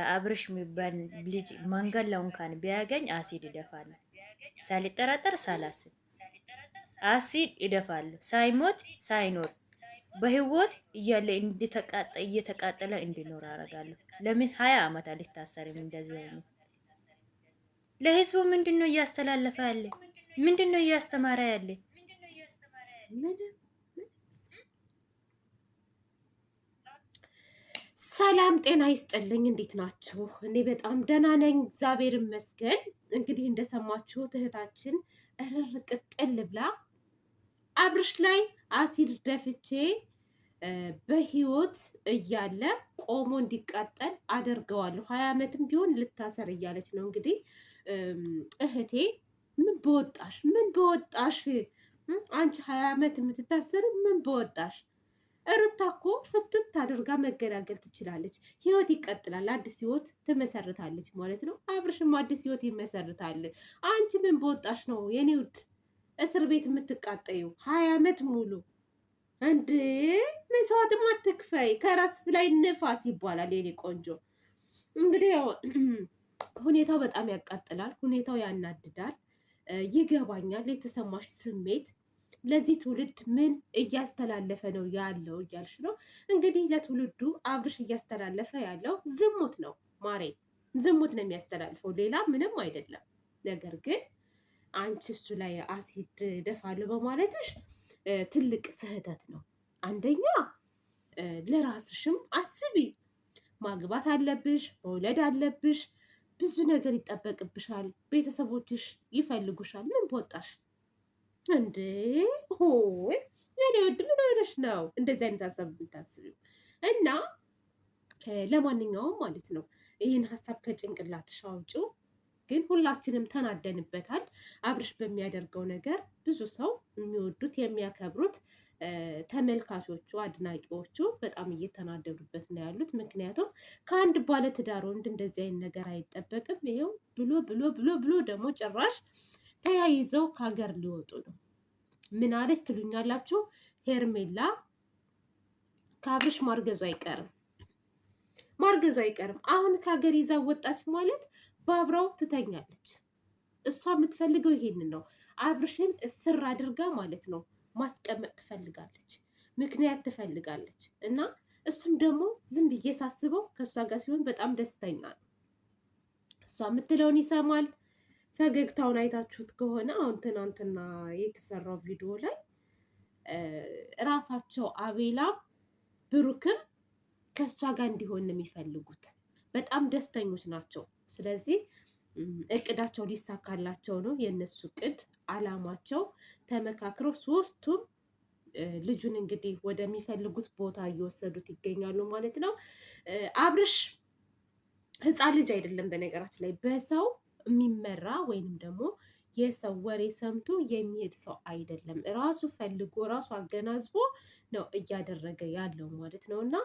አብርሽ የሚባል ልጅ መንገድ ላይ እንኳን ቢያገኝ አሲድ ይደፋል። ሳልጠራጠር ሳላስብ አሲድ ይደፋሉ። ሳይሞት ሳይኖር በህይወት እያለ እየተቃጠለ እንዲኖር አደርጋለሁ። ለምን 20 ዓመት አልታሰርም? እንደዚህ ሆነ። ለህዝቡ ምንድነው እያስተላለፈ ያለ? ምንድነው እያስተማረ ያለ? ሰላም ጤና ይስጥልኝ። እንዴት ናችሁ? እኔ በጣም ደህና ነኝ፣ እግዚአብሔር ይመስገን። እንግዲህ እንደሰማችሁት እህታችን እርር ቅጥል ብላ አብርሽ ላይ አሲድ ደፍቼ በህይወት እያለ ቆሞ እንዲቃጠል አደርገዋለሁ፣ 20 ዓመትም ቢሆን ልታሰር እያለች ነው። እንግዲህ እህቴ ምን በወጣሽ፣ ምን በወጣሽ አንቺ 20 ዓመት የምትታሰር ምን በወጣሽ? ሩታ እኮ ፍትት አድርጋ መገላገል ትችላለች። ህይወት ይቀጥላል። አዲስ ህይወት ትመሰርታለች ማለት ነው። አብርሽም አዲስ ህይወት ይመሰርታል። አንቺ ምን በወጣሽ ነው የኔ ውድ እስር ቤት የምትቃጠዩ 20 ዓመት ሙሉ? እንድ መስዋዕትም አትክፈይ፣ ከራስ ላይ ንፋስ ይባላል የኔ ቆንጆ። እንግዲህ ሁኔታው በጣም ያቃጥላል። ሁኔታው ያናድዳል። ይገባኛል የተሰማሽ ስሜት። ለዚህ ትውልድ ምን እያስተላለፈ ነው ያለው እያልሽ ነው እንግዲህ። ለትውልዱ አብርሽ እያስተላለፈ ያለው ዝሙት ነው ማሬ፣ ዝሙት ነው የሚያስተላልፈው፣ ሌላ ምንም አይደለም። ነገር ግን አንቺ እሱ ላይ አሲድ ደፋለሁ በማለትሽ ትልቅ ስህተት ነው። አንደኛ ለራስሽም አስቢ። ማግባት አለብሽ፣ መውለድ አለብሽ፣ ብዙ ነገር ይጠበቅብሻል። ቤተሰቦችሽ ይፈልጉሻል። ምን በወጣሽ እንዴ? ሆይ የኔ ውድ ምን ሆነሽ ነው እንደዚህ አይነት ሀሳብ የምታስቢው? እና ለማንኛውም ማለት ነው ይህን ሀሳብ ከጭንቅላትሽ አውጪው። ግን ሁላችንም ተናደንበታል አብርሽ በሚያደርገው ነገር። ብዙ ሰው የሚወዱት የሚያከብሩት ተመልካቾቹ፣ አድናቂዎቹ በጣም እየተናደዱበት ነው ያሉት። ምክንያቱም ከአንድ ባለትዳር ወንድ እንደዚህ አይነት ነገር አይጠበቅም። ይኸው ብሎ ብሎ ብሎ ብሎ ደግሞ ጭራሽ ተያይዘው ከሀገር ሊወጡ ነው። ምን አለች ትሉኛላችሁ? ሄርሜላ ከአብርሽ ማርገዙ አይቀርም፣ ማርገዙ አይቀርም። አሁን ከሀገር ይዛ ወጣች ማለት በአብራው ትተኛለች። እሷ የምትፈልገው ይሄንን ነው። አብርሽን እስር አድርጋ ማለት ነው ማስቀመጥ ትፈልጋለች፣ ምክንያት ትፈልጋለች። እና እሱም ደግሞ ዝም ብዬ ሳስበው ከእሷ ጋር ሲሆን በጣም ደስተኛ ነው። እሷ የምትለውን ይሰማል። ፈገግታውን አይታችሁት ከሆነ አሁን ትናንትና የተሰራው ቪዲዮ ላይ ራሳቸው አቤላም ብሩክም ከእሷ ጋር እንዲሆን የሚፈልጉት በጣም ደስተኞች ናቸው። ስለዚህ እቅዳቸው ሊሳካላቸው ነው። የእነሱ እቅድ አላማቸው ተመካክረው ሶስቱም ልጁን እንግዲህ ወደሚፈልጉት ቦታ እየወሰዱት ይገኛሉ ማለት ነው። አብርሽ ህፃን ልጅ አይደለም በነገራችን ላይ፣ በሰው የሚመራ ወይንም ደግሞ የሰው ወሬ ሰምቶ የሚሄድ ሰው አይደለም። ራሱ ፈልጎ ራሱ አገናዝቦ ነው እያደረገ ያለው ማለት ነው። እና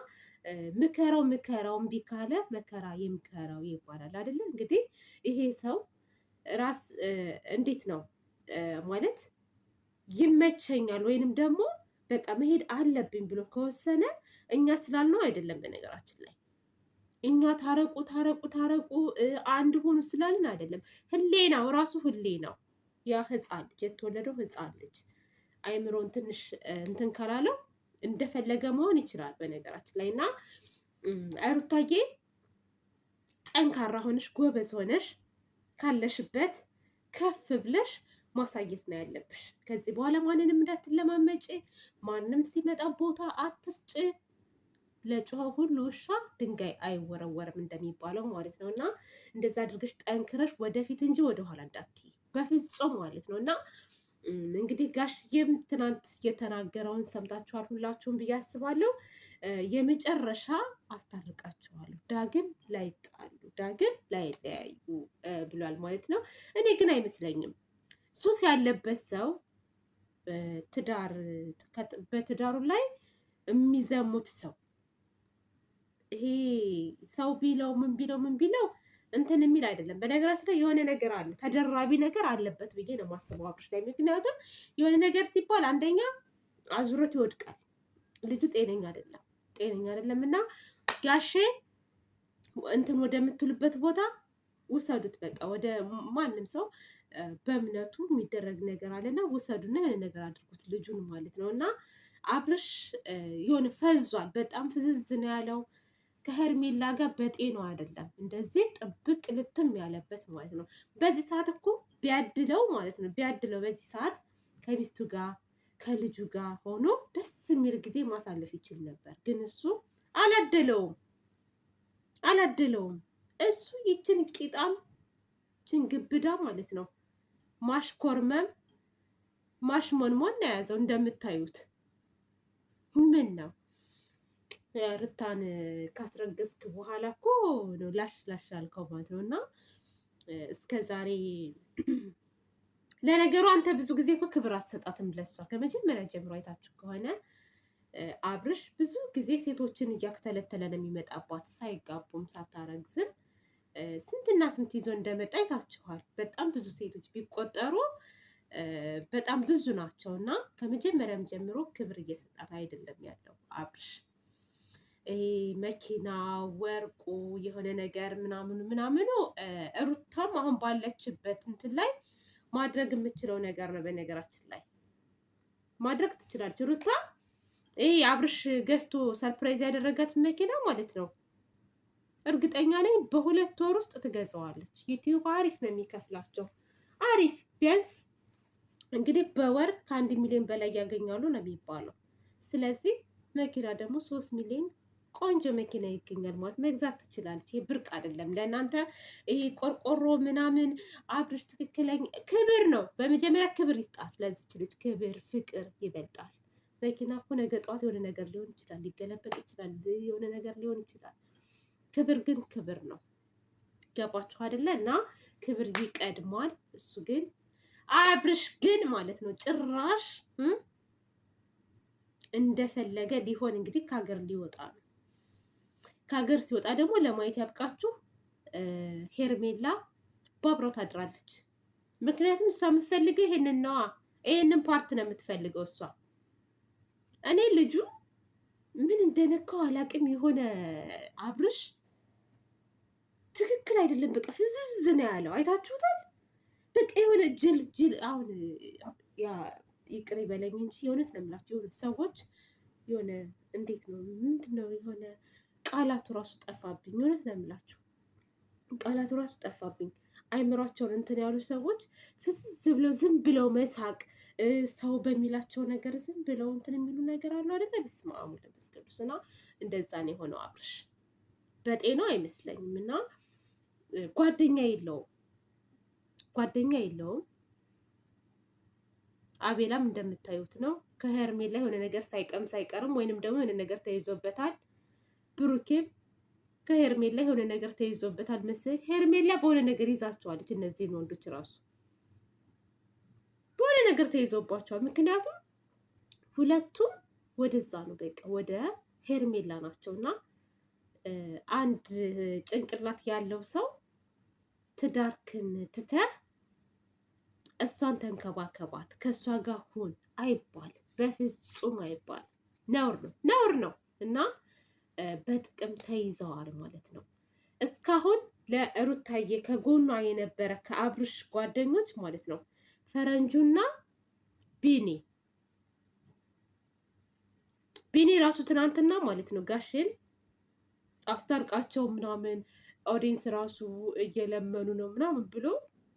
ምከራው ምከራው እምቢ ካለ መከራ ይምከራው ይባላል አይደለ? እንግዲህ ይሄ ሰው ራስ እንዴት ነው ማለት ይመቸኛል ወይንም ደግሞ በቃ መሄድ አለብኝ ብሎ ከወሰነ እኛ ስላልነው አይደለም በነገራችን ላይ እኛ ታረቁ ታረቁ ታረቁ አንድ ሆኑ ስላልን አይደለም። ህሌናው ራሱ ህሌናው ያ ህፃን ልጅ የተወለደው ህፃን ልጅ አይምሮን ትንሽ እንትን ካላለው እንደፈለገ መሆን ይችላል በነገራችን ላይ። እና ሩታዬ ጠንካራ ሆነሽ ጎበዝ ሆነሽ ካለሽበት ከፍ ብለሽ ማሳየት ነው ያለብሽ። ከዚህ በኋላ ማንንም እንዳትለማመጪ፣ ማንም ሲመጣ ቦታ አትስጭ። ለጮኸ ሁሉ ውሻ ድንጋይ አይወረወርም እንደሚባለው ማለት ነው። እና እንደዛ አድርገሽ ጠንክረሽ ወደፊት እንጂ ወደኋላ እንዳትይ በፍጹም ማለት ነው። እና እንግዲህ ጋሽዬም ትናንት የተናገረውን ሰምታችኋል ሁላችሁም ብዬ አስባለሁ። የመጨረሻ አስታርቃችኋለሁ፣ ዳግም ላይጣሉ፣ ዳግም ላይለያዩ ብሏል ማለት ነው። እኔ ግን አይመስለኝም። ሱስ ያለበት ሰው በትዳሩ ላይ የሚዘሙት ሰው ይሄ ሰው ቢለው ምን ቢለው ምን ቢለው እንትን የሚል አይደለም። በነገራችን ላይ የሆነ ነገር አለ፣ ተደራቢ ነገር አለበት ብዬ ነው የማስበው አብርሽ ላይ። ምክንያቱም የሆነ ነገር ሲባል አንደኛ አዙሮት ይወድቃል። ልጁ ጤነኛ አይደለም፣ ጤነኛ አይደለም። እና ጋሼ እንትን ወደምትሉበት ቦታ ውሰዱት። በቃ ወደ ማንም ሰው በእምነቱ የሚደረግ ነገር አለና ውሰዱና የሆነ ነገር አድርጉት ልጁን ማለት ነው። እና አብርሽ የሆነ ፈዟል፣ በጣም ፍዝዝ ነው ያለው። ከሄርሜላ ጋር በጤናው አይደለም እንደዚህ ጥብቅ ልትም ያለበት ማለት ነው። በዚህ ሰዓት እኮ ቢያድለው ማለት ነው ቢያድለው በዚህ ሰዓት ከሚስቱ ጋር ከልጁ ጋር ሆኖ ደስ የሚል ጊዜ ማሳለፍ ይችል ነበር። ግን እሱ አላደለውም። እሱ ይችን ቂጣም ችን ግብዳ ማለት ነው ማሽኮርመም ማሽሞንሞን ነው የያዘው። እንደምታዩት ምን ነው ርታን ካስረገዝክ በኋላ እኮ ነው ላሽ ላሽ አልከው ማለት ነው። እና እስከ ዛሬ ለነገሩ አንተ ብዙ ጊዜ እኮ ክብር አትሰጣትም ለሷ። ከመጀመሪያ ጀምሮ አይታችሁ ከሆነ አብርሽ ብዙ ጊዜ ሴቶችን እያክተለተለ ነው የሚመጣባት። ሳይጋቡም ሳታረግዝም ስንትና ስንት ይዞ እንደመጣ አይታችኋል። በጣም ብዙ ሴቶች ቢቆጠሩ በጣም ብዙ ናቸው። እና ከመጀመሪያም ጀምሮ ክብር እየሰጣት አይደለም ያለው አብርሽ። መኪና ወርቁ የሆነ ነገር ምናምኑ ሩታም አሁን ባለችበት እንትን ላይ ማድረግ የምችለው ነገር ነው። በነገራችን ላይ ማድረግ ትችላለች ሩታ። አብርሽ ገዝቶ ሰርፕራይዝ ያደረጋት መኪና ማለት ነው እርግጠኛ ነኝ በ2 ወር ውስጥ ትገዛዋለች። ዩቲዩብ አሪፍ ነው የሚከፍላቸው፣ አሪፍ ቢያንስ እንግዲህ በወር ከ1 ሚሊዮን በላይ ያገኛሉ ነው የሚባለው። ስለዚህ መኪና ደግሞ 3 ሚሊዮን ቆንጆ መኪና ይገኛል ማለት መግዛት ትችላለች። ይሄ ብርቅ አይደለም ለእናንተ። ይሄ ቆርቆሮ ምናምን አብርሽ ትክክለኛ ክብር ነው። በመጀመሪያ ክብር ይስጣት ለዚች ልጅ። ክብር ፍቅር ይበልጣል። መኪና እኮ ነገ ጠዋት የሆነ ነገር ሊሆን ይችላል፣ ሊገለበጥ ይችላል፣ የሆነ ነገር ሊሆን ይችላል። ክብር ግን ክብር ነው። ገባችሁ አይደለ? እና ክብር ይቀድማል። እሱ ግን አብርሽ ግን ማለት ነው ጭራሽ እንደፈለገ ሊሆን እንግዲህ ከሀገር ሊወጣ ነው። ከሀገር ሲወጣ ደግሞ ለማየት ያብቃችሁ። ሄርሜላ ባብረው ታድራለች። ምክንያቱም እሷ የምትፈልገው ይሄንን ነዋ። ይሄንን ፓርት ነው የምትፈልገው እሷ። እኔ ልጁ ምን እንደነካው አላቅም። የሆነ አብርሽ ትክክል አይደለም። በቃ ፍዝዝ ነው ያለው። አይታችሁታል። በቃ የሆነ ጅል አሁን ይቅር ይበለኝ እንጂ የእውነት ነው የምላችሁ። የሆነ ሰዎች የሆነ እንዴት ነው ምንድን ነው የሆነ ቃላቱ ራሱ ጠፋብኝ። እውነት ነው የምላችሁ ቃላቱ ራሱ ጠፋብኝ። አይምሯቸውን እንትን ያሉ ሰዎች ፍዝዝ ብለው ዝም ብለው መሳቅ፣ ሰው በሚላቸው ነገር ዝም ብለው እንትን የሚሉ ነገር አሉ አይደለ? በስመ አብ ወወልድ ወመንፈስ ቅዱስ። እና እንደዛ ነው የሆነው አብርሽ። በጤናው አይመስለኝም። እና ጓደኛ የለውም። አቤላም እንደምታዩት ነው። ከሄርሜላ የሆነ ነገር ሳይቀምስ አይቀርም፣ ወይንም ደግሞ የሆነ ነገር ተይዞበታል። ብሩኬም ከሄርሜላ የሆነ ነገር ተይዞበታል መሰለኝ። ሄርሜላ በሆነ ነገር ይዛቸዋለች። እነዚህን ወንዶች ራሱ በሆነ ነገር ተይዞባቸዋል። ምክንያቱም ሁለቱም ወደዛ ነው በቃ ወደ ሄርሜላ ናቸው። እና አንድ ጭንቅላት ያለው ሰው ትዳርክን ትተህ እሷን ተንከባከባት ከእሷ ጋር ሁን አይባልም፣ በፍጹም አይባልም። ነውር ነው። እና በጥቅም ተይዘዋል ማለት ነው። እስካሁን ለሩታዬ ከጎኗ የነበረ ከአብርሽ ጓደኞች ማለት ነው ፈረንጁና ቢኒ ራሱ ትናንትና ማለት ነው ጋሽን አስታርቃቸው ምናምን ኦዲንስ ራሱ እየለመኑ ነው ምናምን ብሎ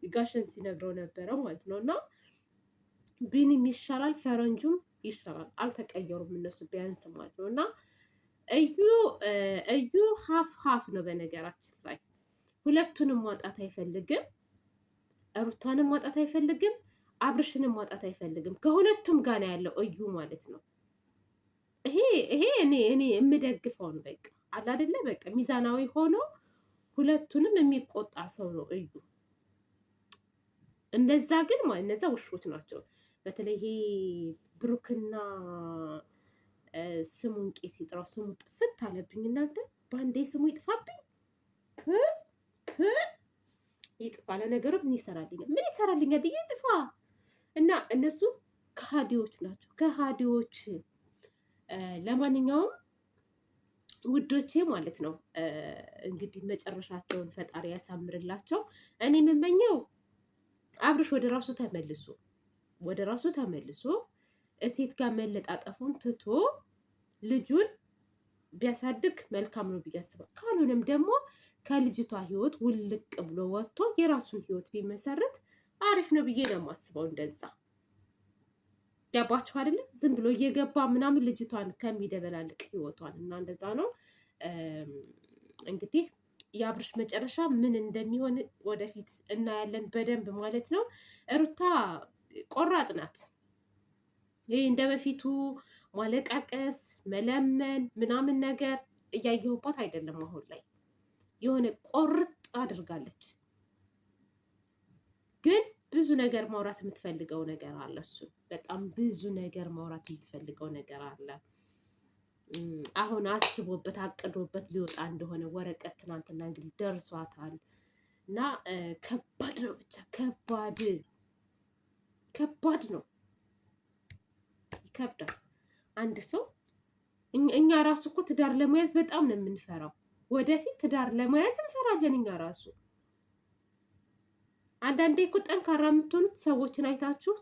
ጋሽን ሲነግረው ነበረ ማለት ነው። እና ቢኒም ይሻላል ፈረንጁም ይሻላል፣ አልተቀየሩም እነሱ ቢያንስ ማለት ነው። እና እዩ ሀፍ ነው በነገራችን ላይ። ሁለቱንም ማጣት አይፈልግም፣ ሩታንም ማጣት አይፈልግም፣ አብርሽንም ማጣት አይፈልግም። ከሁለቱም ጋር ነው ያለው እዩ ማለት ነው። ይሄ እኔ የምደግፈው ነው። በቃ አለ አይደለ? በቃ ሚዛናዊ ሆኖ ሁለቱንም የሚቆጣ ሰው ነው እዩ። እንደዛ ግን ማለት እነዛ ውሾች ናቸው። በተለይ ይሄ ብሩክና ስሙን ቄስ ይጥራው፣ ስሙ ጥፍት አለብኝ እናንተ። በአንዴ ስሙ ይጥፋብኝ። ይጥፋ። ለነገሩ ምን ይሰራልኛል? ይጥፋ። እና እነሱ ከሃዲዎች ናቸው፣ ከሃዲዎች። ለማንኛውም ውዶቼ ማለት ነው። እንግዲህ መጨረሻቸውን ፈጣሪ ያሳምርላቸው። እኔ የምመኘው አብርሽ ወደ ራሱ ተመልሶ እሴት ጋር መለጣጠፉን ትቶ ልጁን ቢያሳድግ መልካም ነው ብዬ አስባለሁ። ካልሆነም ደግሞ ከልጅቷ ህይወት ውልቅ ብሎ ወጥቶ የራሱን ህይወት ቢመሰርት አሪፍ ነው ብዬ ነው የማስበው። እንደዛ ገባችሁ አይደለ? ዝም ብሎ እየገባ ምናምን ልጅቷን ከሚደበላልቅ ህይወቷን እና እንደዛ ነው እንግዲህ የአብርሽ መጨረሻ ምን እንደሚሆን ወደፊት እናያለን በደንብ ማለት ነው። ሩታ ቆራጥ ናት። ይህ እንደ በፊቱ ማለቃቀስ፣ መለመን ምናምን ነገር እያየሁባት አይደለም። አሁን ላይ የሆነ ቆርጥ አድርጋለች። ግን ብዙ ነገር ማውራት የምትፈልገው ነገር አለ። እሱ በጣም ብዙ ነገር ማውራት የምትፈልገው ነገር አለ። አሁን አስቦበት አቅዶበት ሊወጣ እንደሆነ ወረቀት ትናንትና እንግዲህ ደርሷታል። እና ከባድ ነው፣ ብቻ ከባድ ነው፣ ይከብዳል። አንድ ሰው እኛ ራሱ እኮ ትዳር ለመያዝ በጣም ነው የምንፈራው። ወደፊት ትዳር ለመያዝ እንፈራለን እኛ ራሱ። አንዳንዴ እኮ ጠንካራ የምትሆኑት ሰዎችን አይታችሁ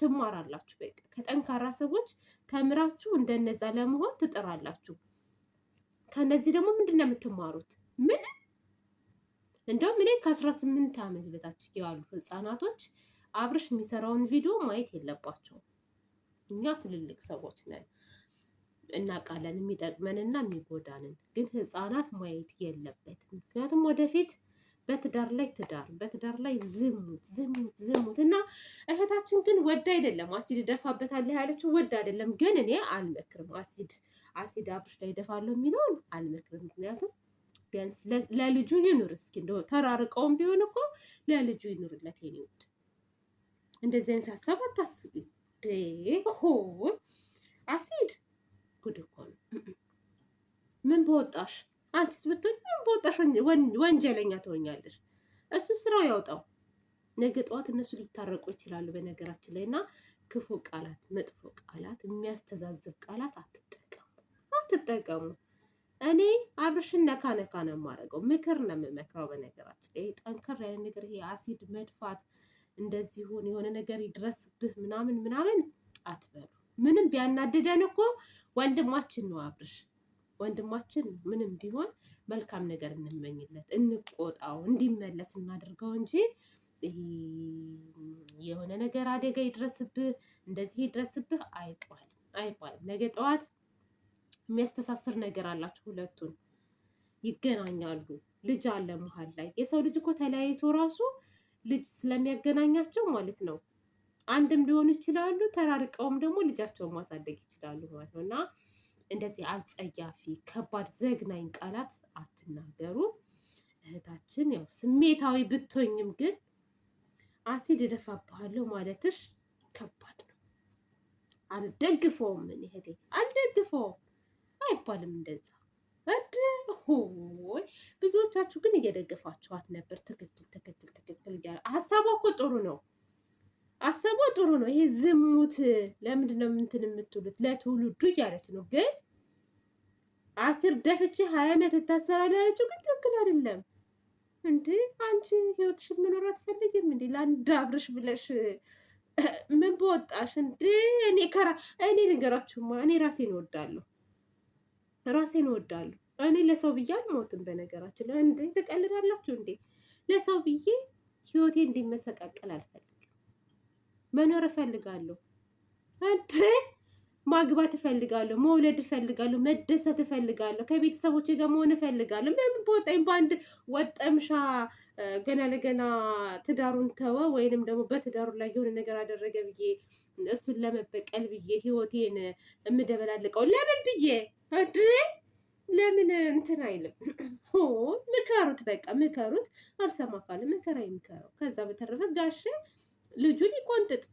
ትማራላችሁ። በቃ ከጠንካራ ሰዎች ተምራችሁ እንደነዛ ለመሆን ትጥራላችሁ። ከነዚህ ደግሞ ምንድን ነው የምትማሩት? ምን እንደውም እኔ ከ18 ዓመት በታች ያሉ ህፃናቶች አብርሽ የሚሰራውን ቪዲዮ ማየት የለባቸውም። እኛ ትልልቅ ሰዎች ነን፣ እናውቃለን የሚጠቅመንና የሚጎዳንን። ግን ህፃናት ማየት የለበትም። ምክንያቱም ወደፊት በትዳር ላይ ዝሙት እና እህታችን ግን ወዳ አይደለም አሲድ እደፋበታለሁ ያለችው፣ ወዳ አይደለም። ግን እኔ አልመክርም፣ አሲድ አብርሽ ላይ እደፋለሁ የሚለውን አልመክርም። ምክንያቱም ቢያንስ ለልጁ ይኑር። እስኪ እንደው ተራርቀውም ቢሆን እኮ ለልጁ ይኑርለት። የኔ ውድ እንደዚህ አይነት ሀሳብ አታስቢ። ሆን አሲድ ጉድ እኮ ነው። ምን በወጣሽ አንቺስ ብትሆኝ ምን በወጣሽ ወንጀለኛ ትሆኛለሽ። እሱ ስራው ያውጣው። ነገ ጠዋት እነሱ ሊታረቁ ይችላሉ። በነገራችን ላይ እና ክፉ ቃላት፣ መጥፎ ቃላት፣ የሚያስተዛዝብ ቃላት አትጠቀሙ። እኔ አብርሽን ነካ ነው የማደርገው፣ ምክር ነው የምመክረው። በነገራችን ላይ ጠንከር ያለ ነገር ይሄ አሲድ መድፋት እንደዚህ የሆነ ነገር ይድረስብህ ምናምን አትበሉ። ምንም ቢያናድደን እኮ ወንድማችን ነው አብርሽ፣ ወንድማችን ነው። ምንም ቢሆን መልካም ነገር እንመኝለት፣ እንቆጣው፣ እንዲመለስ እናድርገው እንጂ የሆነ ነገር አደጋ ይድረስብህ እንደዚህ ይድረስብህ አይባልም። ነገ ጠዋት የሚያስተሳስር ነገር አላቸው። ሁለቱን ይገናኛሉ። ልጅ አለ መሀል ላይ። የሰው ልጅ እኮ ተለያይቶ ራሱ ልጅ ስለሚያገናኛቸው ማለት ነው። አንድም ሊሆኑ ይችላሉ፣ ተራርቀውም ደግሞ ልጃቸውን ማሳደግ ይችላሉ ማለት ነው። እና እንደዚህ አጸያፊ፣ ከባድ፣ ዘግናኝ ቃላት አትናገሩ። እህታችን ያው ስሜታዊ ብትሆኝም ግን አሲድ እደፋብሃለሁ ማለትሽ ከባድ ነው። አልደግፈውም። ምን እህቴ አልደግፈውም አይባልም እንደዛ። ሆይ ብዙዎቻችሁ ግን እየደገፋችኋት ነበር። ትክክል እያለ ሀሳቧ እኮ ጥሩ ነው። ይሄ ዝሙት ለምንድን ነው እንትን የምትሉት ለትውልዱ እያለች ነው። ግን አሲድ ደፍቼ 20 ዓመት እታሰራለሁ ያለችው ግን ትክክል አይደለም። እንዴ አንቺ ህይወትሽን መኖር አትፈልጊም እንዴ? ለአንድ አብርሽ ብለሽ ምን በወጣሽ እንዴ? እኔ ልንገራችሁማ፣ እኔ ራሴን እወዳለሁ። እኔ ለሰው ብዬ አልሞትም። በነገራችን ላይ እንዴ ትቀልዳላችሁ እንዴ? ለሰው ብዬ ህይወቴ እንዲመሰቃቀል አልፈልግም። መኖር እፈልጋለሁ። እንዴ ማግባት እፈልጋለሁ፣ መውለድ እፈልጋለሁ፣ መደሰት እፈልጋለሁ፣ ከቤተሰቦቼ ጋር መሆን እፈልጋለሁ። ምን በወጣኝ በአንድ ወጠምሻ ገና ለገና ትዳሩን ተወ ወይንም ደግሞ በትዳሩ ላይ የሆነ ነገር አደረገ ብዬ እሱን ለመበቀል ብዬ ህይወቴን የምደበላልቀው ለምን ብዬ እንዴ? ለምን እንትን አይልም? ምከሩት፣ በቃ ምከሩት። አልሰማ ካለ መከራ ይምከረው። ከዛ በተረፈ ጋሼ ልጁን ይቆንጥጥ፣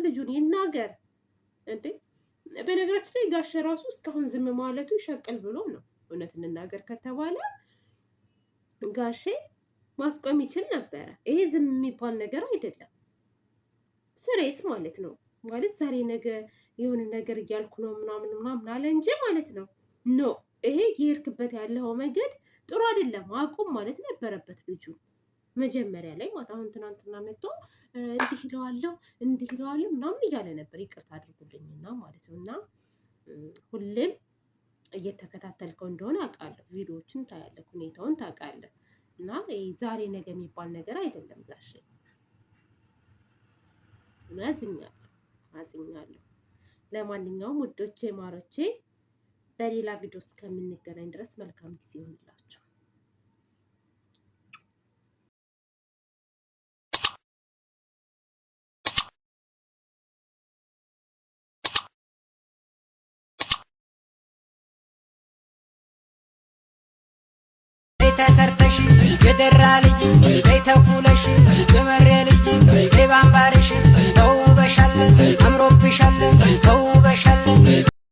ልጁን ይናገር። እንዴ በነገራችን ላይ ጋሼ ራሱ እስካሁን ዝም ማለቱ ይሸቅል ብሎ ነው። እውነት እንናገር ከተባለ ጋሼ ማስቆም ይችል ነበረ። ይሄ ዝም የሚባል ነገር አይደለም። ስሬስ ማለት ነው። ማለት ዛሬ ነገ የሆነ ነገር እያልኩ ነው ምናምን አለ እንጂ ማለት ነው። ኖ ይሄ የሄድክበት ያለው መንገድ ጥሩ አይደለም፣ አቁም ማለት ነበረበት ልጁ መጀመሪያ ላይ ማለት። አሁን ትናንትና መጥቶ እንዲህ ይለዋለሁ ምናምን እያለ ነበር። ይቅርታ አድርጉልኝና ማለት ነው። እና ሁሌም እየተከታተልከው እንደሆነ አውቃለሁ። ቪዲዮዎችን ታያለህ፣ ሁኔታውን ታውቃለህ። እና ዛሬ ነገ የሚባል ነገር አይደለም ጋሽ። አዝኛለሁ። ለማንኛውም ውዶቼ ማሮቼ በሌላ ቪዲዮ እስከምንገናኝ ድረስ መልካም ጊዜ ይሁንላችሁ። ተሰርተሽ የደራ ልጅ ተኩለሽ የመሬ